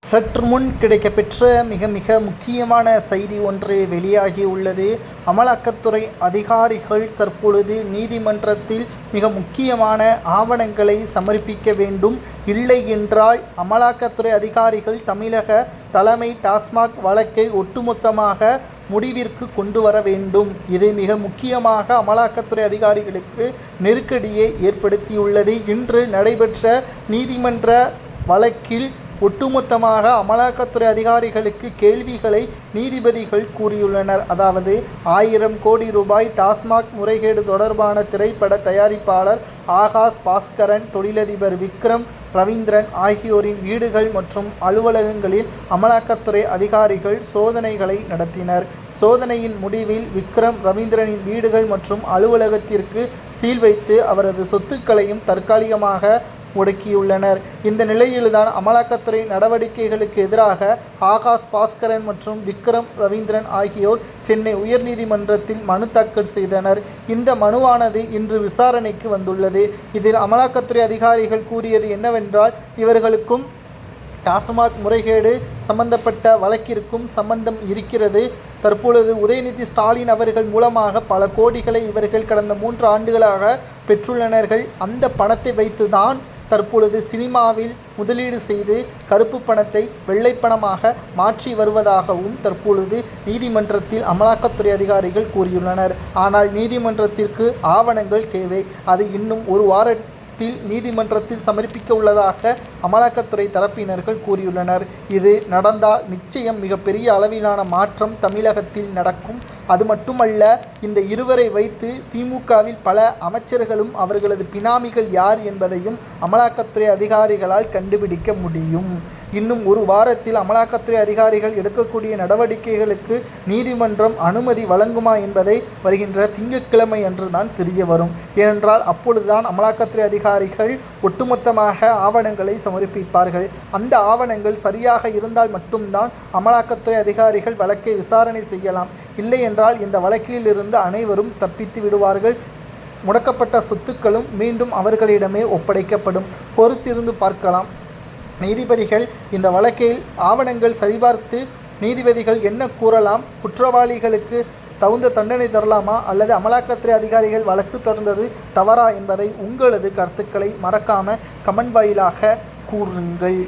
சற்று முன் கிடைக்கப்பெற்ற மிக மிக முக்கியமான செய்தி ஒன்று வெளியாகி உள்ளது. அமலாக்கத்துறை அதிகாரிகள் தற்பொழுது நீதிமன்றத்தில் மிக முக்கியமான ஆவணங்களை சமர்ப்பிக்க வேண்டும். இல்லை என்றால் அமலாக்கத்துறை அதிகாரிகள் தமிழக தலைமை டாஸ்மாக் வழக்கை ஒட்டுமொத்தமாக முடிவிற்கு கொண்டு வர வேண்டும். இது மிக முக்கியமாக அமலாக்கத்துறை அதிகாரிகளுக்கு நெருக்கடியை ஏற்படுத்தியுள்ளது. இன்று நடைபெற்ற நீதிமன்ற வழக்கில் ஒட்டுமொத்தமாக அமலாக்கத்துறை அதிகாரிகளுக்கு கேள்விகளை நீதிபதிகள் கூறியுள்ளனர். அதாவது 1000 கோடி ரூபாய் டாஸ்மாக் முறைகேடு தொடர்பான திரைப்பட தயாரிப்பாளர் ஆகாஷ் பாஸ்கரன், தொழிலதிபர் விக்ரம் ரவீந்திரன் ஆகியோரின் வீடுகள் மற்றும் அலுவலகங்களில் அமலாக்கத்துறை அதிகாரிகள் சோதனைகளை நடத்தினர். சோதனையின் முடிவில் விக்ரம் ரவீந்திரனின் வீடுகள் மற்றும் அலுவலகத்திற்கு சீல் வைத்து அவரது சொத்துக்களையும் தற்காலிகமாக முடக்கியுள்ளனர். இந்த நிலையில்தான் அமலாக்கத்துறை நடவடிக்கைகளுக்கு எதிராக ஆகாஷ் பாஸ்கரன் மற்றும் விக்ரம் ரவீந்திரன் ஆகியோர் சென்னை உயர்நீதிமன்றத்தில் மனு தாக்கல் செய்தனர். இந்த மனுவானது இன்று விசாரணைக்கு வந்துள்ளது. இதில் அமலாக்கத்துறை அதிகாரிகள் கூறியது என்னவென்றால், இவர்களுக்கும் டாஸ்மாக் முறைகேடு சம்பந்தப்பட்ட வழக்கிற்கும் சம்பந்தம் இருக்கிறது. தற்பொழுது உதயநிதி ஸ்டாலின் அவர்கள் மூலமாக பல கோடிகளை இவர்கள் கடந்த 3 ஆண்டுகளாக பெற்றுள்ளனர்கள். அந்த பணத்தை வைத்துதான் தற்பொழுது சினிமாவில் முதலீடு செய்து கருப்பு பணத்தை வெள்ளைப்பணமாக மாற்றி வருவதாகவும் தற்பொழுது நீதிமன்றத்தில் அமலாக்கத்துறை அதிகாரிகள் கூறியுள்ளனர். ஆனால் நீதிமன்றத்திற்கு ஆவணங்கள் தேவை. அது இன்னும் ஒரு வாரத்தில் நீதிமன்றத்தில் சமர்ப்பிக்க உள்ளதாக அமலாக்கத்துறை தரப்பினர்கள் கூறியுள்ளனர். இது நடந்தால் நிச்சயம் மிகப்பெரிய அளவிலான மாற்றம் தமிழகத்தில் நடக்கும். அது மட்டுமல்ல, இந்த இருவரை வைத்து திமுகவில் பல அமைச்சர்களும் அவர்களது பினாமிகள் யார் என்பதையும் அமலாக்கத்துறை அதிகாரிகளால் கண்டுபிடிக்க முடியும். இன்னும் ஒரு வாரத்தில் அமலாக்கத்துறை அதிகாரிகள் எடுக்கக்கூடிய நடவடிக்கைகளுக்கு நீதிமன்றம் அனுமதி வழங்குமா என்பதை வருகின்ற திங்கட்கிழமை அன்று தான் தெரிய வரும். ஏனென்றால் அப்பொழுதுதான் அமலாக்கத்துறை அதிகாரிகள் ஒட்டுமொத்தமாக ஆவணங்களை சமர்ப்பிப்பார்கள். அந்த ஆவணங்கள் சரியாக இருந்தால் மட்டும்தான் அமலாக்கத்துறை அதிகாரிகள் வழக்கை விசாரணை செய்யலாம். இல்லை என்றால் இந்த வழக்கில் இருந்து அனைவரும் தப்பித்து விடுவார்கள். முடக்கப்பட்ட சொத்துக்களும் மீண்டும் அவர்களிடமே ஒப்படைக்கப்படும். பொறுத்திருந்து பார்க்கலாம். நீதிபதிகள் இந்த வழக்கில் ஆவணங்கள் சரிபார்த்து நீதிபதிகள் என்ன கூறலாம், குற்றவாளிகளுக்கு தகுந்த தண்டனை தரலாமா அல்லது அமலாக்கத்துறை அதிகாரிகள் வழக்கு தொடர்ந்தது தவறா என்பதை உங்களது கருத்துக்களை மறக்காம கமெண்ட் வாயிலாக கூறுங்கள்.